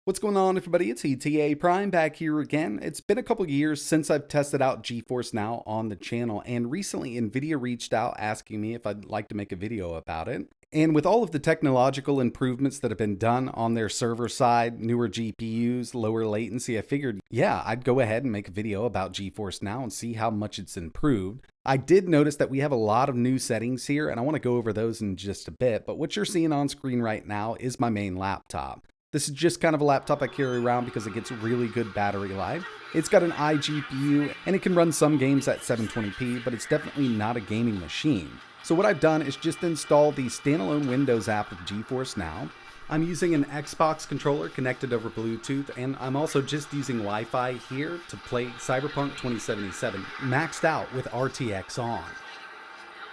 What's going on, everybody? It's etaprime back here again. It's been a couple years since I've tested out Geforce Now on the channel, and recently Nvidia reached out asking me if I'd like to make a video about it. And with all of the technological improvements that have been done on their server side, newer GPUs, lower latency, I figured, yeah, I'd go ahead and make a video about Geforce Now and see how much it's improved. I did notice that we have a lot of new settings here, and I want to go over those in just a bit, but what you're seeing on screen right now is my main laptop. This is just kind of a laptop I carry around because it gets really good battery life. It's got an iGPU and it can run some games at 720p, but it's definitely not a gaming machine. So what I've done is just install the standalone Windows app of Geforce Now. I'm using an Xbox controller connected over Bluetooth, and I'm also just using Wi-Fi here to play Cyberpunk 2077 maxed out with RTX on.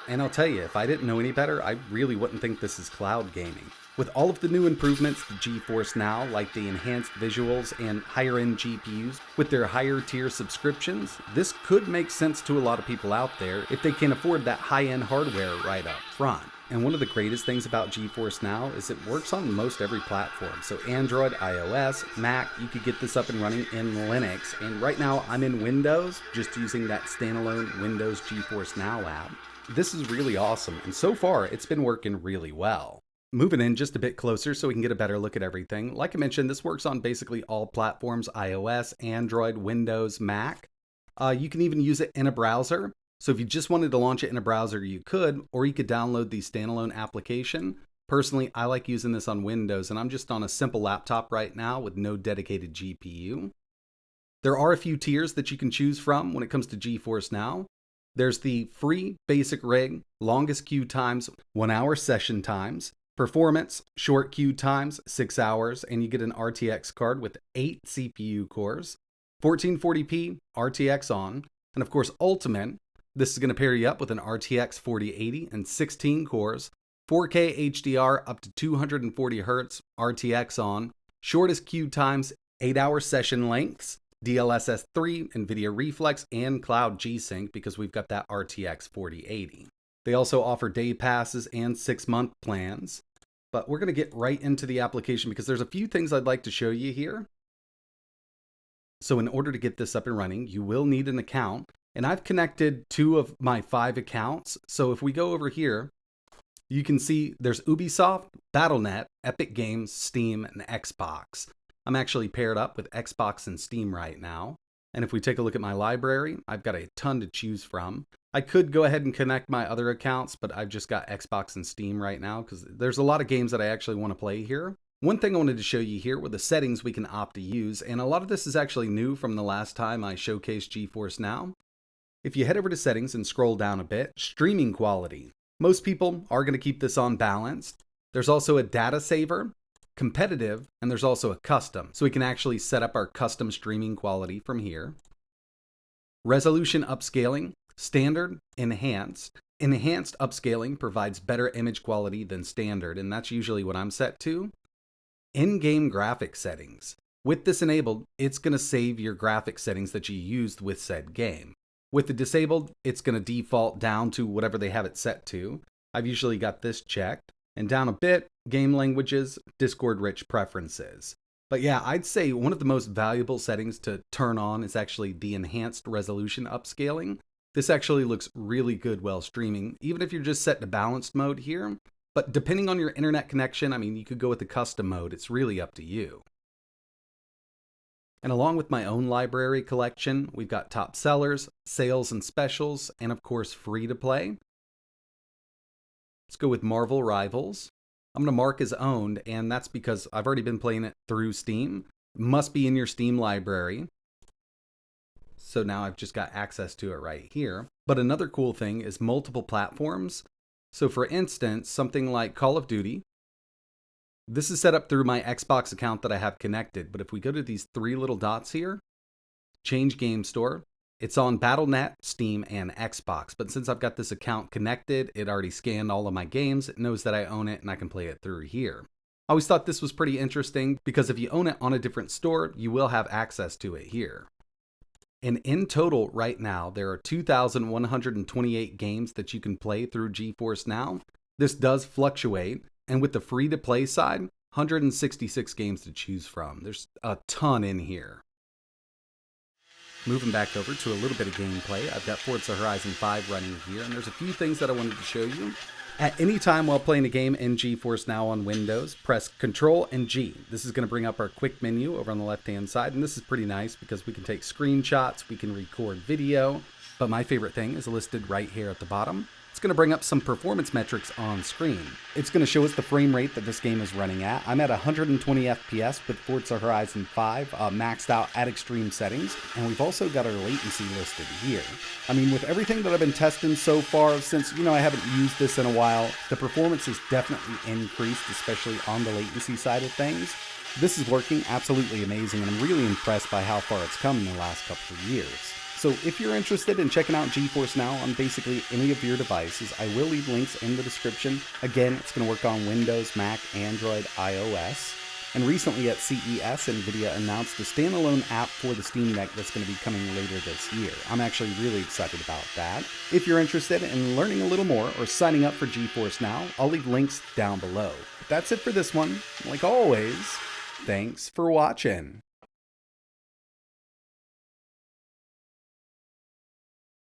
And I'll tell you, if I didn't know any better, I really wouldn't think this is cloud gaming. With all of the new improvements to Geforce Now, like the enhanced visuals and higher-end GPUs with their higher-tier subscriptions, this could make sense to a lot of people out there if they can afford that high-end hardware right up front. And one of the greatest things about Geforce Now is it works on most every platform. So Android, iOS, Mac, you could get this up and running in Linux. And right now I'm in Windows, just using that standalone Windows Geforce Now app. This is really awesome, and so far it's been working really well. Moving in just a bit closer so we can get a better look at everything. Like I mentioned, this works on basically all platforms: iOS, Android, Windows, Mac. You can even use it in a browser. So if you just wanted to launch it in a browser, you could, or you could download the standalone application. Personally, I like using this on Windows, and I'm just on a simple laptop right now with no dedicated GPU. There are a few tiers that you can choose from when it comes to Geforce Now. There's the free basic rig, longest queue times, 1 hour session times, performance, short queue times, 6 hours, and you get an RTX card with 8 CPU cores, 1440p RTX on, and of course Ultimate. This is going to pair you up with an RTX 4080 and 16 cores, 4K HDR up to 240 Hz, RTX on, shortest queue times, 8 hour session lengths, DLSS 3, Nvidia Reflex, and Cloud G-Sync because we've got that RTX 4080. They also offer day passes and 6-month plans. But we're going to get right into the application because there's a few things I'd like to show you here. So in order to get this up and running, you will need an account. And I've connected 2 of my 5 accounts. So if we go over here, you can see there's Ubisoft, Battle.net, Epic Games, Steam, and Xbox. I'm actually paired up with Xbox and Steam right now. And if we take a look at my library, I've got a ton to choose from. I could go ahead and connect my other accounts, but I've just got Xbox and Steam right now because there's a lot of games that I actually want to play here. One thing I wanted to show you here were the settings we can opt to use, and a lot of this is actually new from the last time I showcased Geforce Now. If you head over to settings and scroll down a bit, streaming quality. Most people are going to keep this on balanced. There's also a data saver, competitive, and there's also a custom. So we can actually set up our custom streaming quality from here. Resolution upscaling, standard, enhanced. Enhanced upscaling provides better image quality than standard, and that's usually what I'm set to. In-game graphic settings. With this enabled, it's going to save your graphic settings that you used with said game. With the disabled, it's going to default down to whatever they have it set to. I've usually got this checked. And down a bit, game languages, Discord-rich preferences. But yeah, I'd say one of the most valuable settings to turn on is actually the enhanced resolution upscaling. This actually looks really good while streaming, even if you're just set to balanced mode here. But depending on your internet connection, I mean, you could go with the custom mode. It's really up to you. And along with my own library collection, we've got top sellers, sales and specials, and of course, free to play. Let's go with Marvel Rivals. I'm going to mark as owned, and that's because I've already been playing it through Steam. It must be in your Steam library. So now I've just got access to it right here. But another cool thing is multiple platforms. So for instance, something like Call of Duty. This is set up through my Xbox account that I have connected. But if we go to these 3 little dots here, change game store. It's on Battle.net, Steam, and Xbox, but since I've got this account connected, it already scanned all of my games, it knows that I own it, and I can play it through here. I always thought this was pretty interesting, because if you own it on a different store, you will have access to it here. And in total, right now, there are 2,128 games that you can play through Geforce Now. This does fluctuate, and with the free-to-play side, 166 games to choose from. There's a ton in here. Moving back over to a little bit of gameplay, I've got Forza Horizon 5 running here, and there's a few things that I wanted to show you. At any time while playing a game in Geforce Now on Windows, press Control and G. This is going to bring up our quick menu over on the left-hand side, and this is pretty nice because we can take screenshots, we can record video, but my favorite thing is listed right here at the bottom. It's going to bring up some performance metrics on screen. It's going to show us the frame rate that this game is running at. I'm at 120 FPS with Forza Horizon 5 maxed out at extreme settings, and we've also got our latency listed here. I mean, with everything that I've been testing so far, since, I haven't used this in a while, the performance has definitely increased, especially on the latency side of things. This is working absolutely amazing, and I'm really impressed by how far it's come in the last couple of years. So if you're interested in checking out Geforce Now on basically any of your devices, I will leave links in the description. Again, it's going to work on Windows, Mac, Android, iOS. And recently at CES, Nvidia announced a standalone app for the Steam Deck that's going to be coming later this year. I'm actually really excited about that. If you're interested in learning a little more or signing up for Geforce Now, I'll leave links down below. But that's it for this one. Like always, thanks for watching.